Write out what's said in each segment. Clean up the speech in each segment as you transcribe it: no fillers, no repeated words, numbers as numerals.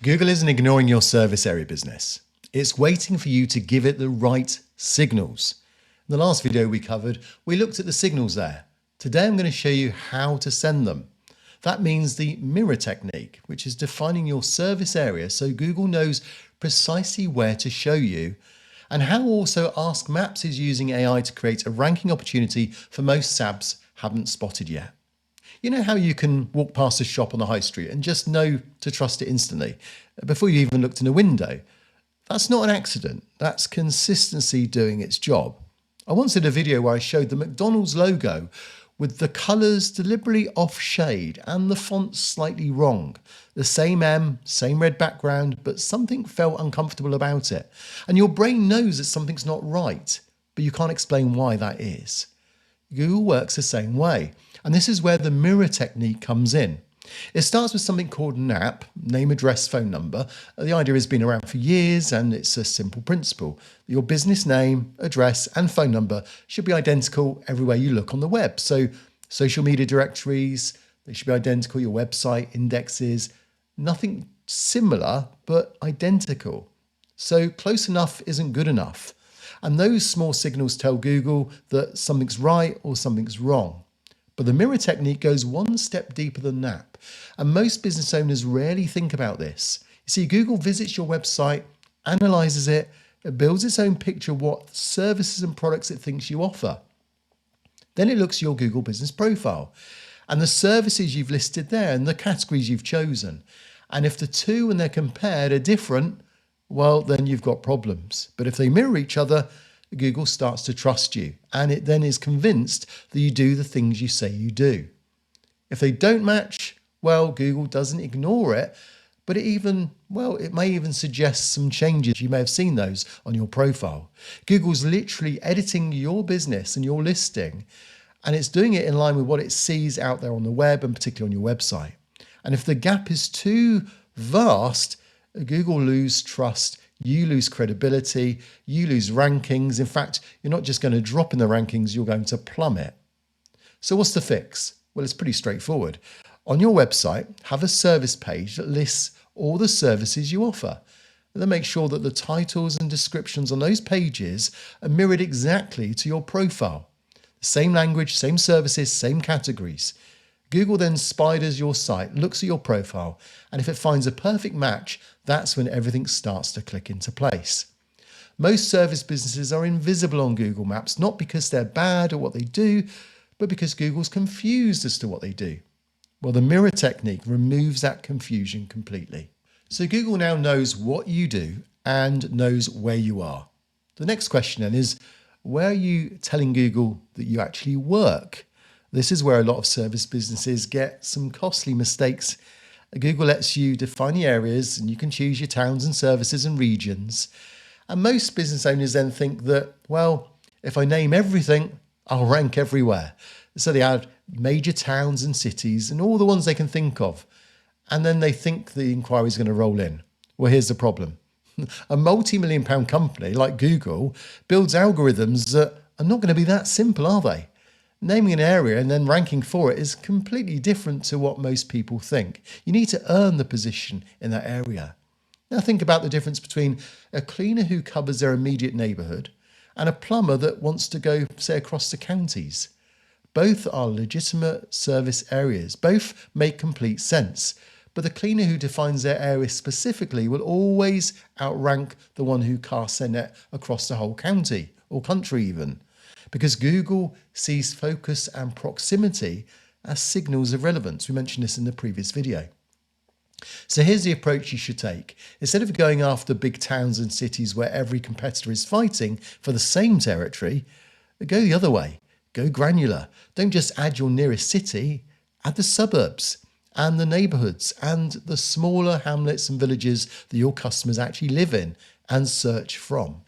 Google isn't ignoring your service area business. It's waiting for you to give it the right signals. In the last video we looked at the signals there. Today I'm going to show you how to send them. That means the mirror technique, which is defining your service area so Google knows precisely where to show you, and how also Ask Maps is using AI to create a ranking opportunity for most SABs haven't spotted yet. You know how you can walk past a shop on the high street and just know to trust it instantly before you even looked in a window? That's not an accident. That's consistency doing its job. I once did a video where I showed the McDonald's logo with the colours deliberately off shade and the font slightly wrong. The same M, same red background, but something felt uncomfortable about it. And your brain knows that something's not right, but you can't explain why that is. Google works the same way. And this is where the mirror technique comes in. It starts with something called NAP, name, address, phone number. The idea has been around for years, and it's a simple principle. Your business name, address, and phone number should be identical everywhere you look on the web. So social media directories, they should be identical, your website indexes, nothing similar, but identical. So close enough isn't good enough. And those small signals tell Google that something's right or something's wrong. But the mirror technique goes one step deeper than that, and most business owners rarely think about this. You see, Google visits your website, analyzes it, builds its own picture of what services and products it thinks you offer. Then it looks at your Google business profile and the services you've listed there and the categories you've chosen. And if the two, when they're compared, are different, well, then you've got problems. But if they mirror each other, Google starts to trust you, and it then is convinced that you do the things you say you do. If they don't match, well, Google doesn't ignore it, but it may even suggest some changes. You may have seen those on your profile. Google's literally editing your business and your listing, and it's doing it in line with what it sees out there on the web, and particularly on your website. And if the gap is too vast, Google loses trust. You lose credibility, you lose rankings. In fact, you're not just going to drop in the rankings, you're going to plummet. So what's the fix? Well, it's pretty straightforward. On your website, have a service page that lists all the services you offer. And then make sure that the titles and descriptions on those pages are mirrored exactly to your profile. Same language, same services, same categories. Google then spiders your site, looks at your profile, and if it finds a perfect match, that's when everything starts to click into place. Most service businesses are invisible on Google Maps, not because they're bad or what they do, but because Google's confused as to what they do. Well, the mirror technique removes that confusion completely. So Google now knows what you do and knows where you are. The next question then is, where are you telling Google that you actually work? This is where a lot of service businesses get some costly mistakes. Google lets you define the areas and you can choose your towns and services and regions. And most business owners then think that, well, if I name everything, I'll rank everywhere. So they add major towns and cities and all the ones they can think of. And then they think the inquiry is going to roll in. Well, here's the problem. A multi-million pound company like Google builds algorithms that are not going to be that simple, are they? Naming an area and then ranking for it is completely different to what most people think. You need to earn the position in that area. Now think about the difference between a cleaner who covers their immediate neighbourhood and a plumber that wants to go, say, across the counties. Both are legitimate service areas. Both make complete sense. But the cleaner who defines their area specifically will always outrank the one who casts their net across the whole county or country even. Because Google sees focus and proximity as signals of relevance. We mentioned this in the previous video. So here's the approach you should take. Instead of going after big towns and cities where every competitor is fighting for the same territory, go the other way. Go granular. Don't just add your nearest city, add the suburbs and the neighbourhoods and the smaller hamlets and villages that your customers actually live in and search from.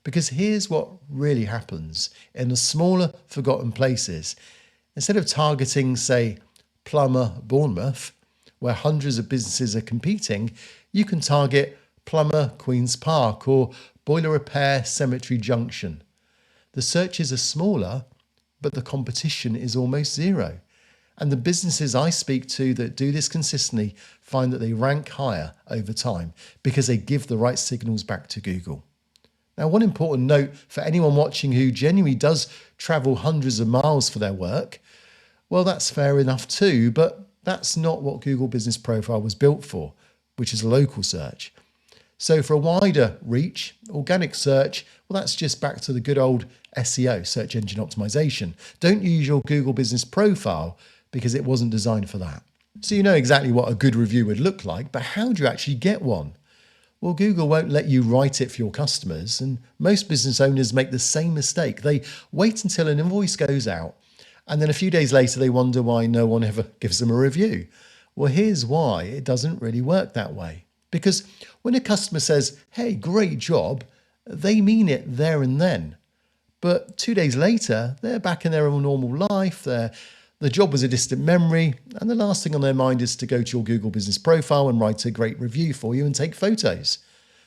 Because here's what really happens in the smaller, forgotten places. Instead of targeting, say, Plumber Bournemouth, where hundreds of businesses are competing, you can target Plumber Queen's Park or Boiler Repair Cemetery Junction. The searches are smaller, but the competition is almost zero. And the businesses I speak to that do this consistently find that they rank higher over time because they give the right signals back to Google. Now, one important note for anyone watching who genuinely does travel hundreds of miles for their work, well, that's fair enough too, but that's not what Google Business Profile was built for, which is local search. So for a wider reach, organic search, well, that's just back to the good old SEO, search engine optimization. Don't use your Google Business Profile because it wasn't designed for that. So you know exactly what a good review would look like, but how do you actually get one? Well, Google won't let you write it for your customers, and most business owners make the same mistake. They wait until an invoice goes out, and then a few days later they wonder why no one ever gives them a review. Well, here's why it doesn't really work that way. Because when a customer says, "Hey, great job," they mean it there and then. But 2 days later, they're back in their own normal life. The job was a distant memory, and the last thing on their mind is to go to your Google Business Profile and write a great review for you and take photos.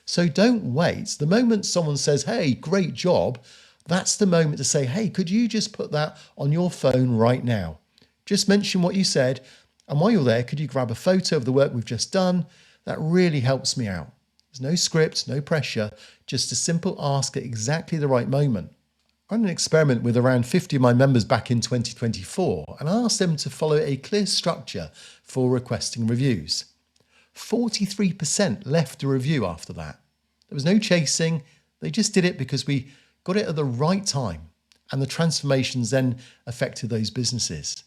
So don't wait. The moment someone says, "Hey, great job," that's the moment to say, "Hey, could you just put that on your phone right now? Just mention what you said, and while you're there, could you grab a photo of the work we've just done? That really helps me out." There's no script, no pressure, just a simple ask at exactly the right moment. I ran an experiment with around 50 of my members back in 2024, and I asked them to follow a clear structure for requesting reviews. 43% left a review after that. There was no chasing, they just did it because we got it at the right time, and the transformations then affected those businesses.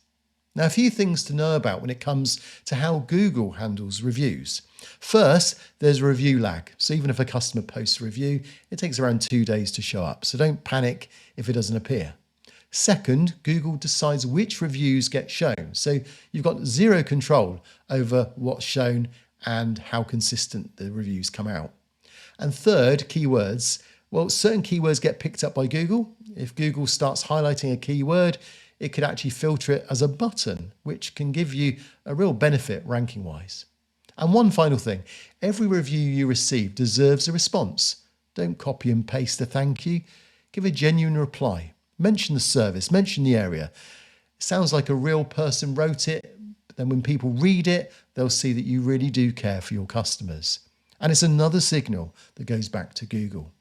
Now, a few things to know about when it comes to how Google handles reviews. First, there's a review lag. So even if a customer posts a review, it takes around 2 days to show up. So don't panic if it doesn't appear. Second, Google decides which reviews get shown. So you've got zero control over what's shown and how consistent the reviews come out. And third, keywords. Well, certain keywords get picked up by Google. If Google starts highlighting a keyword, it could actually filter it as a button, which can give you a real benefit ranking-wise. And one final thing, every review you receive deserves a response. Don't copy and paste a thank you. Give a genuine reply. Mention the service, mention the area. It sounds like a real person wrote it, but then when people read it, they'll see that you really do care for your customers. And it's another signal that goes back to Google.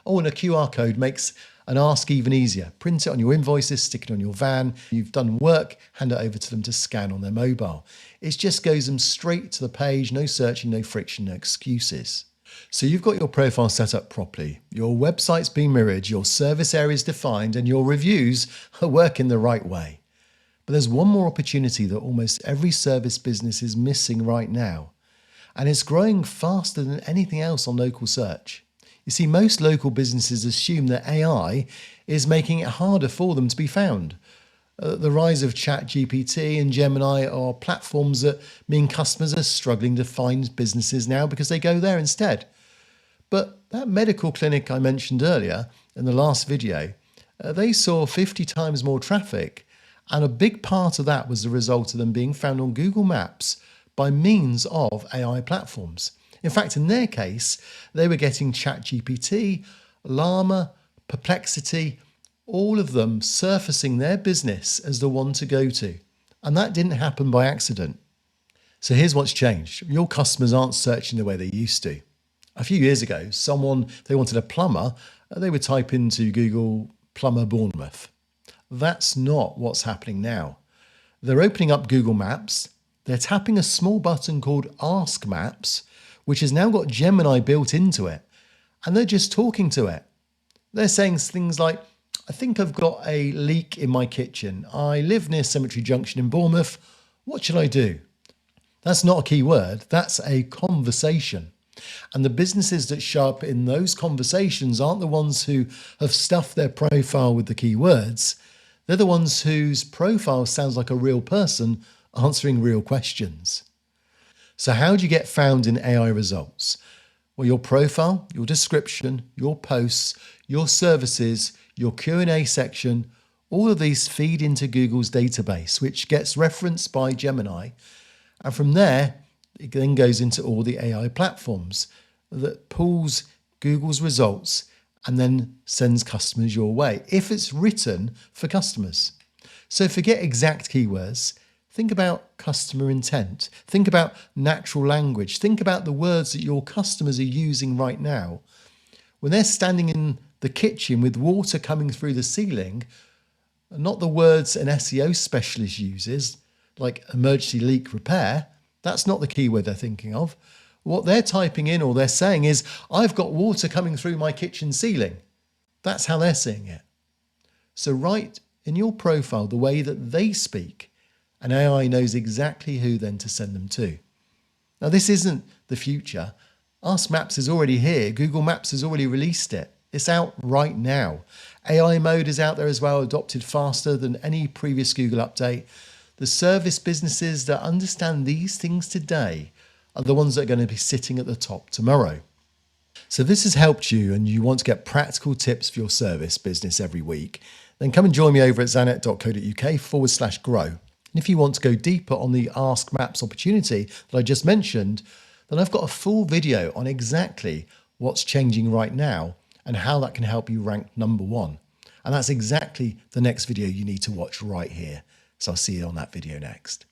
Oh, and a QR code makes an ask even easier. Print it on your invoices, stick it on your van. You've done work, hand it over to them to scan on their mobile. It just goes them straight to the page, no searching, no friction, no excuses. So you've got your profile set up properly, your website's been mirrored, your service area is defined, and your reviews are working the right way. But there's one more opportunity that almost every service business is missing right now, and it's growing faster than anything else on local search. You see, most local businesses assume that AI is making it harder for them to be found. The rise of ChatGPT and Gemini are platforms that mean customers are struggling to find businesses now because they go there instead. But that medical clinic I mentioned earlier in the last video, they saw 50 times more traffic, and a big part of that was the result of them being found on Google Maps by means of AI platforms. In fact, in their case, they were getting ChatGPT, Llama, Perplexity, all of them surfacing their business as the one to go to. And that didn't happen by accident. So here's what's changed. Your customers aren't searching the way they used to. A few years ago, they wanted a plumber, they would type into Google plumber Bournemouth. That's not what's happening now. They're opening up Google Maps, they're tapping a small button called Ask Maps, which has now got Gemini built into it, and they're just talking to it. They're saying things like, "I think I've got a leak in my kitchen. I live near Cemetery Junction in Bournemouth. What should I do?" That's not a keyword, that's a conversation. And the businesses that show up in those conversations aren't the ones who have stuffed their profile with the keywords. They're the ones whose profile sounds like a real person answering real questions. So how do you get found in AI results? Well, your profile, your description, your posts, your services, your Q&A section, all of these feed into Google's database, which gets referenced by Gemini. And from there, it then goes into all the AI platforms that pulls Google's results and then sends customers your way, if it's written for customers. So forget exact keywords. Think about customer intent. Think about natural language. Think about the words that your customers are using right now. When they're standing in the kitchen with water coming through the ceiling, not the words an SEO specialist uses, like emergency leak repair. That's not the keyword they're thinking of. What they're typing in or they're saying is, I've got water coming through my kitchen ceiling. That's how they're seeing it. So write in your profile the way that they speak, and AI knows exactly who then to send them to. Now, this isn't the future. Ask Maps is already here. Google Maps has already released it. It's out right now. AI mode is out there as well, adopted faster than any previous Google update. The service businesses that understand these things today are the ones that are going to be sitting at the top tomorrow. So if this has helped you and you want to get practical tips for your service business every week, then come and join me over at zanet.co.uk/grow. And if you want to go deeper on the Ask Maps opportunity that I just mentioned, then I've got a full video on exactly what's changing right now and how that can help you rank #1. And that's exactly the next video you need to watch right here. So I'll see you on that video next.